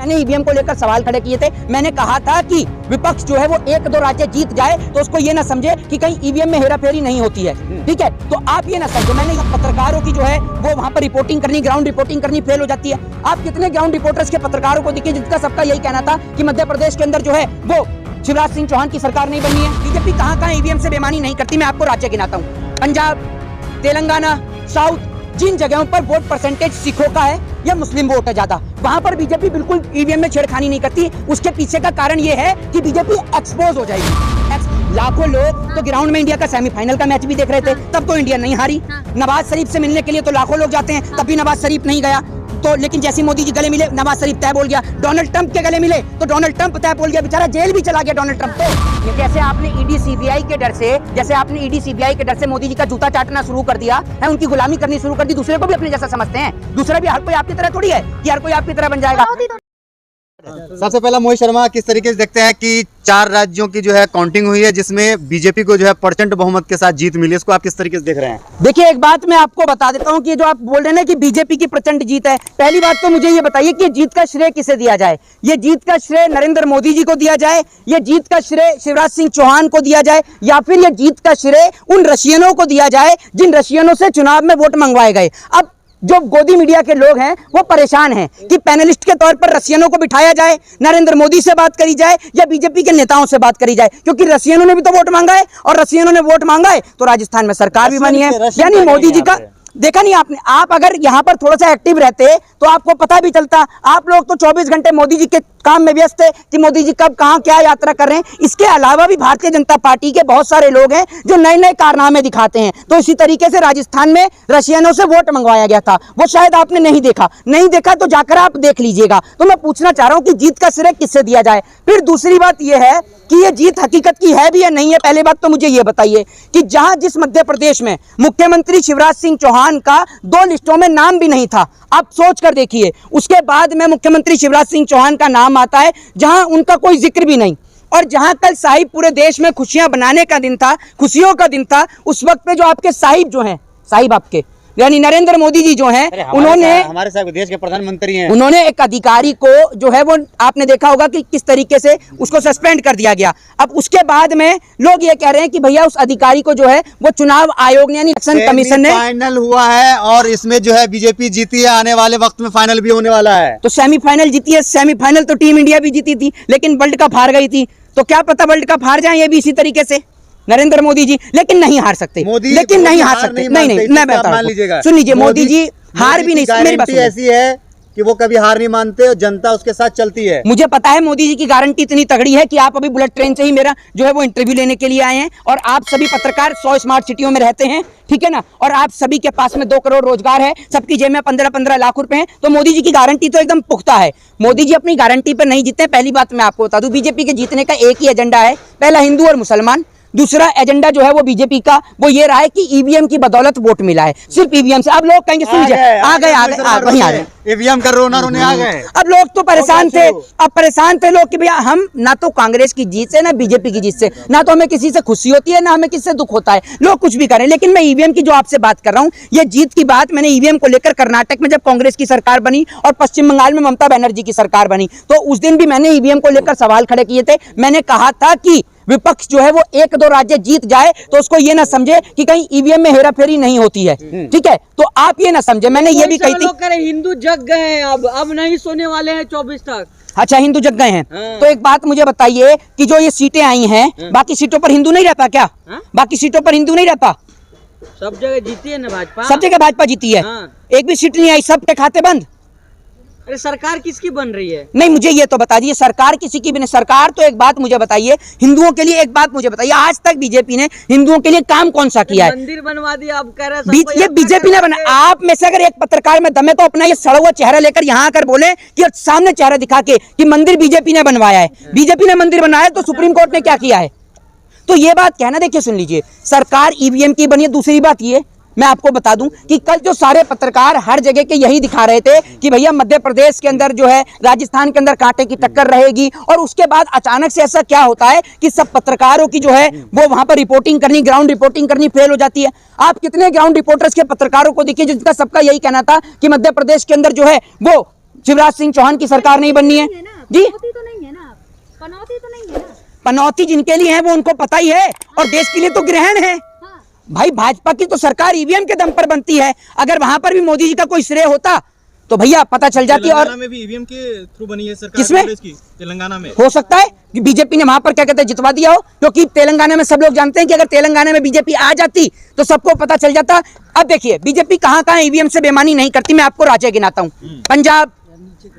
मैंने ईवीएम को लेकर सवाल खड़े किए थे। मैंने कहा था कि विपक्ष जो है वो एक दो राज्य जीत जाए तो उसको ये ना समझे कि कहीं ईवीएम में हेराफेरी नहीं होती है, ठीक है। तो आप ये ना समझे, मैंने पत्रकारों की जो है वो वहां पर रिपोर्टिंग करनी, ग्राउंड रिपोर्टिंग करनी फेल हो जाती है। आप कितने ग्राउंड रिपोर्टर्स के पत्रकारों को दिखे जिनका सबका यही कहना था कि मध्य प्रदेश के अंदर जो है वो शिवराज सिंह चौहान की सरकार नहीं बननी है। बीजेपी कहाँ ईवीएम से बेईमानी नहीं करती। मैं आपको राज्य गिनाता हूँ, पंजाब, तेलंगाना, साउथ, जिन जगहों पर वोट परसेंटेज सिखों का है या मुस्लिम वोट है ज्यादा, वहां पर बीजेपी बिल्कुल ईवीएम में छेड़खानी नहीं करती। उसके पीछे का कारण ये है कि बीजेपी एक्सपोज हो जाएगी। लाखों लोग तो ग्राउंड में इंडिया का सेमीफाइनल का मैच भी देख रहे थे, तब तो इंडिया नहीं हारी। नवाज शरीफ से मिलने के लिए तो लाखों लोग जाते हैं, तब भी नवाज शरीफ नहीं गया। तो लेकिन जैसे मोदी जी गले मिले, नवाज शरीफ तय बोल गया। डोनाल्ड ट्रंप के गले मिले तो डोनाल्ड ट्रंप तय बोल गया, बेचारा जेल भी चला गया डोनाल्ड ट्रंप। तो जैसे आपने ईडी सीबीआई के डर से मोदी जी का जूता चाटना शुरू कर दिया है, उनकी गुलामी करनी शुरू कर दी, दूसरे को भी अपने जैसा समझते हैं। दूसरा भी हर कोई आपकी तरह थोड़ी है कि हर कोई आपकी तरह बन जाएगा। सबसे पहला मोहित शर्मा, किस तरीके से देखते हैं कि 4 राज्यों की जो है काउंटिंग हुई है जिसमें बीजेपी को जो है प्रचंड बहुमत के साथ जीत मिली, इसको आप किस तरीके से देख रहे हैं? देखिए, एक बात मैं आपको बता देता हूं कि जो आप बोल रहे हैं ना कि बीजेपी की प्रचंड जीत है, पहली बात तो मुझे ये बताइए कि जीत का श्रेय किसे दिया जाए? ये जीत का श्रेय नरेंद्र मोदी जी को दिया जाए, ये जीत का श्रेय शिवराज सिंह चौहान को दिया जाए, या फिर ये जीत का श्रेय उन रशियनों को दिया जाए जिन रशियनों से चुनाव में वोट मंगवाए गए? अब जो गोदी मीडिया के लोग हैं वो परेशान हैं कि पैनलिस्ट के तौर पर रशियनों को बिठाया जाए, नरेंद्र मोदी से बात करी जाए या बीजेपी के नेताओं से बात करी जाए, क्योंकि रशियनों ने भी तो वोट मांगा है और रशियनों ने वोट मांगा है तो राजस्थान में सरकार भी बनी है। यानी मोदी जी का देखा नहीं आपने? आप अगर यहाँ पर थोड़ा सा एक्टिव रहते तो आपको पता भी चलता। आप लोग तो 24 घंटे मोदी जी के काम में व्यस्त है कि मोदी जी कब कहाँ क्या यात्रा कर रहे हैं। इसके अलावा भी भारतीय जनता पार्टी के बहुत सारे लोग हैं जो नए नए कारनामे दिखाते हैं। तो इसी तरीके से राजस्थान में रशियनों से वोट मंगवाया गया था, वो शायद आपने नहीं देखा तो जाकर आप देख लीजिएगा। तो मैं पूछना चाह रहा हूँ कि जीत का श्रेय किससे दिया जाए? फिर दूसरी बात यह है कि ये जीत हकीकत की है भी या नहीं है। पहले बात तो मुझे ये बताइए कि जहां जिस मध्य प्रदेश में मुख्यमंत्री शिवराज सिंह चौहान का 2 लिस्टों में नाम भी नहीं था, आप सोच कर देखिए, उसके बाद में मुख्यमंत्री शिवराज सिंह चौहान का नाम आता है जहां उनका कोई जिक्र भी नहीं। और जहां कल साहिब पूरे देश में खुशियां बनाने का दिन था, खुशियों का दिन था, उस वक्त पे जो आपके साहिब जो हैं, साहिब आपके यानी नरेंद्र मोदी जी जो हैं, उन्होंने हमारे साहब देश के प्रधानमंत्री हैं, उन्होंने एक अधिकारी को जो है वो आपने देखा होगा कि किस तरीके से उसको सस्पेंड कर दिया गया। अब उसके बाद में लोग ये कह रहे हैं कि भैया उस अधिकारी को जो है वो चुनाव आयोग ने यानी इलेक्शन कमीशन ने फाइनल हुआ है और इसमें जो है बीजेपी जीती है, आने वाले वक्त में फाइनल भी होने वाला है। तो सेमीफाइनल जीती है, सेमीफाइनल तो टीम इंडिया भी जीती थी लेकिन वर्ल्ड कप हार गई थी। तो क्या पता वर्ल्ड कप हार जाए ये भी इसी तरीके से नरेंद्र मोदी जी, लेकिन नहीं हार सकते, लेकिन नहीं हार सकते। नहीं मैं बता रहा हूं, सुन लीजिए, मोदी जी हार भी नहीं सकते। मेरी बात ऐसी है कि वो कभी हार नहीं मानते और जनता उसके साथ चलती है। मुझे पता है मोदी जी की गारंटी इतनी तगड़ी है कि आप अभी बुलेट ट्रेन से ही मेरा जो है वो इंटरव्यू लेने के लिए आए हैं और आप सभी पत्रकार 100 स्मार्ट सिटियों में रहते हैं, ठीक है ना, और आप सभी के पास में 2 करोड़ रोजगार है, सबकी जेब में 15-15 लाख रुपए हैं। तो मोदी जी की गारंटी तो एकदम पुख्ता है। मोदी जी अपनी गारंटी पर नहीं जीते। पहली बात मैं आपको बता दूं, बीजेपी के जीतने का एक ही एजेंडा है, पहला हिंदू और मुसलमान, दूसरा एजेंडा जो है वो बीजेपी का वो ये रहा है कि ईवीएम की बदौलत वोट मिला है, सिर्फ ईवीएम से। अब लोग कहेंगे सुन आ गए ईवीएम कर रोना रोने आ गए। अब लोग तो परेशान थे, अब परेशान थे लोग कि भैया हम ना तो कांग्रेस की जीत से ना बीजेपी की जीत से, ना तो हमें किसी से खुशी होती है ना हमें किसी से दुख होता है, लोग कुछ भी करें। लेकिन मैं ईवीएम की जो आपसे बात कर रहा हूँ, ये जीत की बात मैंने ईवीएम को लेकर कर्नाटक में जब कांग्रेस की सरकार बनी और पश्चिम बंगाल में ममता बनर्जी की सरकार बनी, तो उस दिन भी मैंने ईवीएम को लेकर सवाल खड़े किए थे। मैंने कहा था कि विपक्ष जो है वो 1-2 राज्य जीत जाए तो उसको ये ना समझे कि कहीं ईवीएम में हेराफेरी नहीं होती है, ठीक है। तो आप ये ना समझे, मैंने ये भी कही थी। हिंदू जग गए हैं, अब नहीं सोने वाले हैं 24 तक। अच्छा, हिंदू जग गए हैं। तो एक बात मुझे बताइए कि जो ये सीटें आई हैं, बाकी सीटों पर हिंदू नहीं रहता क्या? बाकी सीटों पर हिंदू नहीं रहता? सब जगह जीती है ना भाजपा, सब जगह भाजपा जीती है। एक भी सीट नहीं आई, सबके खाते बंद। अरे सरकार किसकी बन रही है? नहीं, मुझे ये तो बता दीजिए, सरकार किसी की भी नहीं। सरकार तो एक बात मुझे बताइए, हिंदुओं के लिए एक बात मुझे बताइए, आज तक बीजेपी ने हिंदुओं के लिए काम कौन सा किया है? मंदिर बनवा दिया, आप कह रहे हैं ये बीजेपी ने बना। आप में से अगर एक पत्रकार में दम है तो अपना ये सड़ा हुआ चेहरा लेकर यहाँ आकर बोले कि सामने चेहरा दिखा के कि मंदिर बीजेपी ने बनवाया है। बीजेपी ने मंदिर बनाया तो सुप्रीम कोर्ट ने क्या किया है? तो ये बात कहना, देखिए सुन लीजिए, सरकार ईवीएम की बनी है। दूसरी बात ये मैं आपको बता दूं कि कल जो सारे पत्रकार हर जगह के यही दिखा रहे थे कि भैया मध्य प्रदेश के अंदर जो है राजस्थान के अंदर कांटे की टक्कर रहेगी, और उसके बाद अचानक से ऐसा क्या होता है कि सब पत्रकारों की जो है वो वहां पर रिपोर्टिंग करनी, ग्राउंड रिपोर्टिंग करनी फेल हो जाती है। आप कितने ग्राउंड रिपोर्टर्स के पत्रकारों को देखिए जिनका सबका यही कहना था कि मध्य प्रदेश के अंदर जो है वो शिवराज सिंह चौहान की सरकार नहीं बननी है जी। पनौती तो नहीं है ना, पनौती तो नहीं है ना। पनौती जिनके लिए है वो उनको पता ही है, और देश के लिए तो ग्रहण है हाँ। भाई। भाजपा की तो सरकार ईवीएम के दम पर बनती है, अगर वहां पर भी मोदी जी का कोई श्रेय होता तो भैया पता चल जाती। और तेलंगाना में भी ईवीएम के थ्रू बनी है सरकार किसमें? कांग्रेस की, तेलंगाना में हो सकता है कि बीजेपी ने वहां पर क्या कहते हैं जितवा दिया हो, क्योंकि तेलंगाना में सब लोग जानते हैं कि अगर तेलंगाना में बीजेपी आ जाती तो सबको पता चल जाता। अब देखिए बीजेपी कहां कहां ईवीएम से बेईमानी नहीं करती, मैं आपको राज्य गिनाता हूं, पंजाब,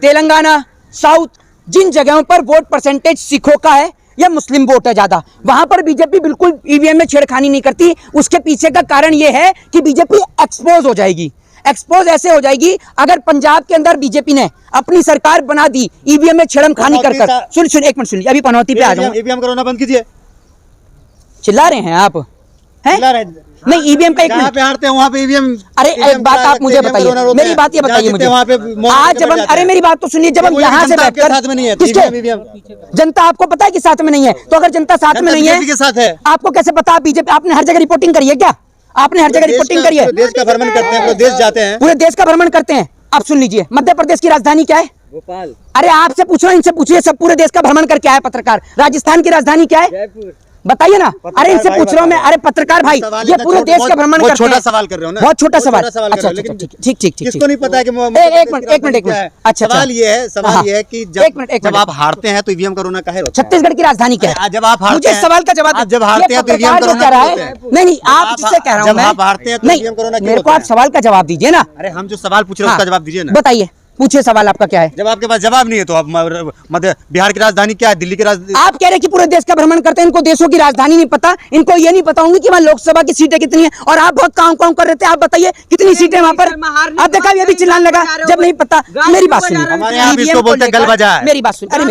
तेलंगाना, साउथ, जिन जगहों पर वोट परसेंटेज सिखों का है या मुस्लिम वोट है ज्यादा, वहां पर बीजेपी बिल्कुल ईवीएम में छेड़खानी नहीं करती। उसके पीछे का कारण यह है कि बीजेपी एक्सपोज हो जाएगी। एक्सपोज ऐसे हो जाएगी, अगर पंजाब के अंदर बीजेपी ने अपनी सरकार बना दी ईवीएम में छेड़खानी कर कर। सुन एक मिनट सुनिए, अभी पनौती पे आ जाऊं। ईवीएम कराना बंद कीजिए। चिल्ला रहे हैं आप हैं? नहीं ईवीएम का एक जहाँ मिनट, पे हारते हैं वहाँ पे ईवीएम। अरे एक बात आप मुझे बताइए, मेरी बात ये बताइए मुझे। आज जब अरे मेरी बात तो सुनिए, जब हम यहाँ से बैठकर साथ में नहीं है, किसके जनता आपको पता है कि साथ में नहीं है, तो अगर जनता साथ में नहीं है के साथ है, आपको कैसे पता? आप बीजेपी, आपने हर जगह रिपोर्टिंग करी है क्या? आपने हर जगह रिपोर्टिंग करी है? देश का भ्रमण करते हैं, पूरे देश जाते हैं, पूरे देश का भ्रमण करते हैं। आप सुन लीजिए, मध्य प्रदेश की राजधानी क्या है? भोपाल। अरे आपसे पूछो, इनसे पूछिए, सब पूरे देश का भ्रमण करके आया पत्रकार। राजस्थान की राजधानी क्या है? जयपुर। बताइए ना। अरे इनसे पूछ रहा हूँ मैं, अरे पत्रकार भाई, ये पूरे देश का भ्रमण करते हैं। छोटा सवाल कर रहे हो ना, बहुत छोटा सवाल। अच्छा लेकिन ठीक ठीक। किसको नहीं पता है कि एक मिनट अच्छा सवाल ये है, सवाल ये है कि जब आप हारते हैं तो ईवीएम करोना काहे होता है? छत्तीसगढ़ की राजधानी क्या है? जब आप हारते मुझे हैं, सवाल का जवाब, जब हारते हैं तो ईवीएम जो करोना कह रहा होता है, है। नहीं आप जिससे कह रहा हूँ जब आप हारते हैं तो नहीं, ईवीएम करोना क्यों मेरे को होता आप है? सवाल का जवाब दीजिए ना। अरे हम जो सवाल पूछ रहे हैं उसका जवाब दीजिए ना। बताइए, पूछिए सवाल आपका क्या है? जब आपके पास जवाब नहीं है तो आप मध्य बिहार की राजधानी क्या है, दिल्ली की राजधानी? आप कह रहे हैं कि पूरे देश का भ्रमण करते हैं, इनको देशों की राजधानी नहीं पता, इनको ये नहीं पता होंगे कि वहाँ लोकसभा की सीटें कितनी है, और आप बहुत काम कर रहे थे। आप बताइए कितनी सीटें वहाँ पर? आप देखा ये भी चिल्लाने लगा जब नहीं पता। मेरी बात सुनिए, हमारे यहाँ भी इसको बोलते हैं गलबजा है। मेरी बात सुनिए, अरे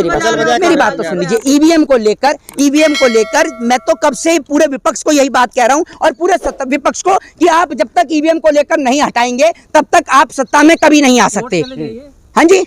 मेरी बात तो सुन लीजिए। ईवीएम को लेकर मैं तो कब से पूरे विपक्ष को यही बात कह रहा हूँ, और पूरे विपक्ष को, कि आप जब तक ईवीएम को लेकर नहीं हटाएंगे तब तक आप सत्ता में कभी नहीं आ सकते। हाँ जी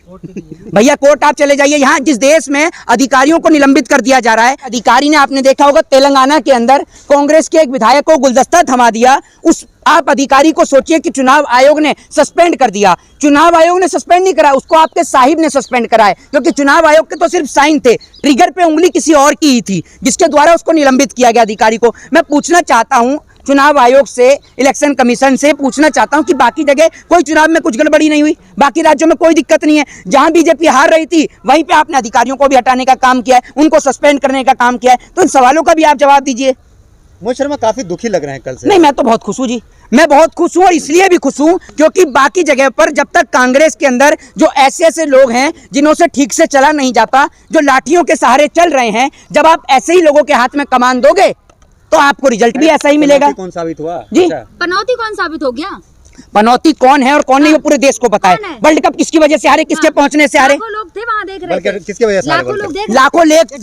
भैया, कोर्ट आप चले जाइए। यहाँ जिस देश में अधिकारियों को निलंबित कर दिया जा रहा है, अधिकारी ने, आपने देखा होगा तेलंगाना के अंदर कांग्रेस के एक विधायक को गुलदस्ता थमा दिया। उस आप अधिकारी को सोचिए कि चुनाव आयोग ने सस्पेंड कर दिया। चुनाव आयोग ने सस्पेंड नहीं करा, उसको आपके साहिब ने सस्पेंड करा है, क्योंकि चुनाव आयोग के तो सिर्फ साइन थे, ट्रिगर पे उंगली किसी और की ही थी, जिसके द्वारा उसको निलंबित किया गया अधिकारी को। मैं पूछना चाहता हूँ चुनाव आयोग से, इलेक्शन कमीशन से पूछना चाहता हूं कि बाकी जगह कोई चुनाव में कुछ गड़बड़ी नहीं हुई, बाकी राज्यों में कोई दिक्कत नहीं है। जहां बीजेपी हार रही थी वहीं पे आपने अधिकारियों को भी हटाने का काम किया है, उनको सस्पेंड करने का काम किया है। तो इन सवालों का भी आप जवाब दीजिए। मोहित शर्मा काफी दुखी लग रहे हैं कल से। नहीं, मैं तो बहुत खुश हूँ जी, मैं बहुत खुश हूँ, और इसलिए भी खुश हूँ क्योंकि बाकी जगह पर जब तक कांग्रेस के अंदर जो ऐसे लोग हैं जिन्हों से ठीक से चला नहीं जाता, जो लाठियों के सहारे चल रहे हैं, जब आप ऐसे ही लोगों के हाथ में कमान दोगे तो आपको रिजल्ट भी ऐसा ही मिलेगा। कौन साबित हुआ जी? अच्छा। पनौती कौन साबित हो गया? पनौती कौन है और कौन नहीं वो पूरे देश को पता है। कौन है? वर्ल्ड कप किसकी वजह से हारे, किसके पहुंचने से हारे? लाखों लोग थे वहाँ देख रहे थे। बल्कि किसकी वजह से हारे लाखों बोलते लोग हैं? देख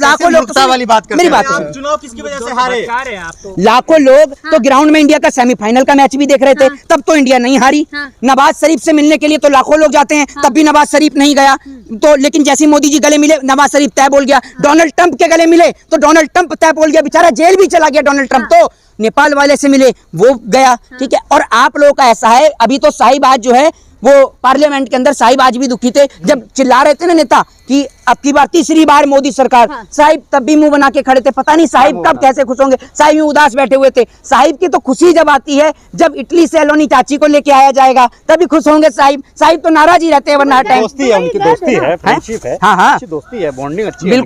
लाखों लोग मूर्खता वाली बात करते मेरी हैं। बात आप सुनिए। चुनाव किसकी वजह से हारे? लाखों लोग तो ग्राउंड में इंडिया का सेमीफाइनल का मैच भी देख रहे थे, तब तो इंडिया नहीं हारी। नवाज शरीफ से मिलने के लिए तो लाखों लोग जाते हैं, तब भी नवाज शरीफ नहीं गया। तो लेकिन जैसे मोदी जी गले मिले, नवाज शरीफ तय बोल गया। डोनाल्ड ट्रंप के गले मिले तो डोनाल्ड ट्रंप तय बोल गया, बेचारा जेल भी चला गया डोनाल्ड ट्रंप। तो नेपाल वाले से मिले, वो गया, ठीक है। और आप लोगों का ऐसा है, अभी तो साहिब आज जो है वो पार्लियामेंट के अंदर, साहिब आज भी दुखी थे जब चिल्ला रहे थे ना नेता कि अब की बार तीसरी बार मोदी सरकार। साहिब तब भी मुंह बना के खड़े थे, पता नहीं साहिब कब कैसे खुश होंगे। साहिब भी उदास बैठे हुए थे। साहिब की तो खुशी जब आती है जब इटली से एलोनी चाची को लेके आया जाएगा, तभी खुश होंगे साहिब। साहिब तो नाराज ही रहते हैं वरना टाइम। दोस्ती है, उनकी दोस्ती है, फ्रेंडशिप है, हाँ अच्छी दोस्ती है, बॉन्डिंग अच्छी है।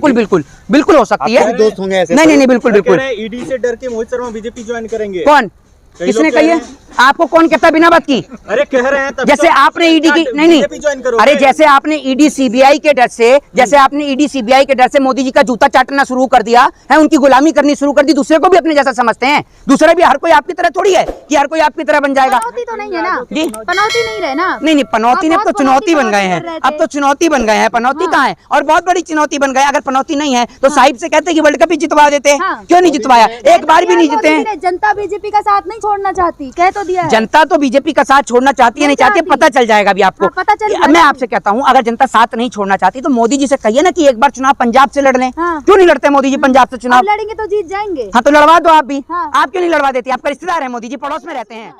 बिल्कुल हो सकती है। आपके भी दोस्त होंगे ऐसे? नहीं बिल्कुल। ईडी से डर के मोहित शर्मा बीजेपी ज्वाइन करेंगे। कौन, किसने कही है? आपको कौन कहता बिना बात की? अरे कह रहे हैं तभी जैसे तो आपने ईडी की बीजेपी ज्वाइन करोगे। अरे जैसे आपने ईडी सीबीआई के डर से, मोदी जी का जूता चाटना शुरू कर दिया है, उनकी गुलामी करनी शुरू कर दी, दूसरे को भी अपने जैसा समझते हैं। दूसरा भी हर कोई आपकी तरह थोड़ी है कि हर कोई आपकी तरह बन जाएगा। पनौती तो नहीं है ना जी? पनौती नहीं रहे ना। नहीं पनौती ने अब तो चुनौती बन गए हैं, अब तो चुनौती बन गए हैं। पनौती कहाँ है, और बहुत बड़ी चुनौती बन गए। अगर पनौती नहीं है तो साहिब से कहते कि वर्ल्ड कप ही जितवा देते, क्यों नहीं जितवाया? एक बार भी नहीं जीते हैं। जनता बीजेपी का साथ नहीं छोड़ना चाहती, कह तो दिया है। जनता तो बीजेपी का साथ छोड़ना चाहती है, नहीं चाहती, पता चल जाएगा अभी आपको। पता चल जाएगा। मैं आपसे कहता हूँ, अगर जनता साथ नहीं छोड़ना चाहती तो मोदी जी से कहिए ना कि एक बार चुनाव पंजाब से लड़ लें। क्यों नहीं लड़ते मोदी जी पंजाब से चुनाव? लड़ेंगे तो जीत जाएंगे। हाँ तो लड़वा दो आप भी। हाँ। आप क्यों नहीं लड़वा देती? आपका रिश्तेदार है मोदी जी, पड़ोस में रहते हैं।